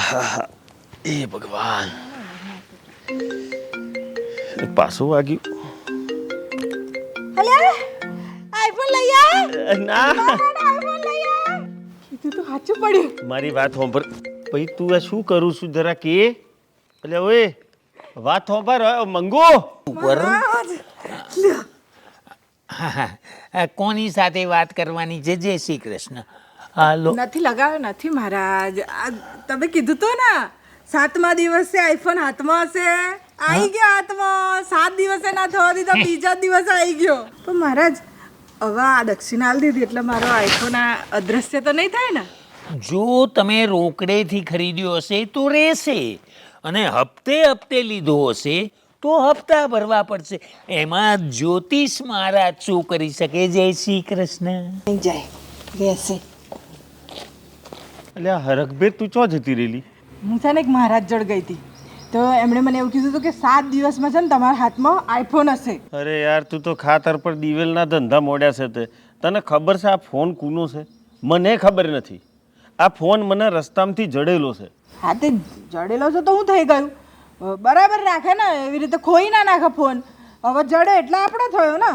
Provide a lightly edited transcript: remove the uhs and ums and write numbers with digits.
એ ભગવાન પાછું વાગ્યું. અલ્યા આઈફોન લઈ આ. ના આઈફોન લઈ આ. કીધું તો સાચું પડ્યું. મારી વાત સાંભળ. ભાઈ તું આ શું કરું છું જરા કે એટલે ઓય વાત સાંભળ મંગો ઉપર. કોની સાથે વાત કરવાની છે? જય શ્રી કૃષ્ણ. હાલો. નથી લગાવ્યો નથી મહારાજ. આ તમે કીધું તો ને 7મા દિવસે આઈફોન હાથમાં હશે. આવી ગયો હાથમાં. 7 દિવસે ના થવા દીધો, બીજા દિવસે આવી ગયો. પણ મહારાજ હવે આ દક્ષિણા આલી દીધી એટલે મારો આઈફોન આ અદ્રશ્ય તો નહીં થાય ને? જો તમે રોકડેથી ખરીદ્યો હશે તો રહેશે, અને હપ્તે હપ્તે લીધો હશે તો હપ્તા ભરવા પડશે. એમાં જ્યોતિષ મહારાજ શું કરી શકે? જય શ્રી કૃષ્ણ. નહીં જાય, રહેશે. એટલે આ હરખભેર તું ચો જતી રહેલી? હું છે ને એક મહારાજ જોડ ગઈ હતી તો એમણે મને એવું કીધું હતું કે 7 દિવસમાં છે ને તમારા હાથમાં આઈફોન હશે. અરે યાર તું તો ખાતર પર દિવેલના ધંધા મોડ્યા છે. તે તને ખબર છે આ ફોન કૂનો છે? મને ખબર નથી. આ ફોન મને રસ્તામાંથી જડેલો છે. હા તે જડેલો છે તો હું થઈ ગયું? બરાબર રાખે ને, એવી રીતે ખોઈ ના નાખે ફોન. હવે જડે એટલે આપણો થયો ને.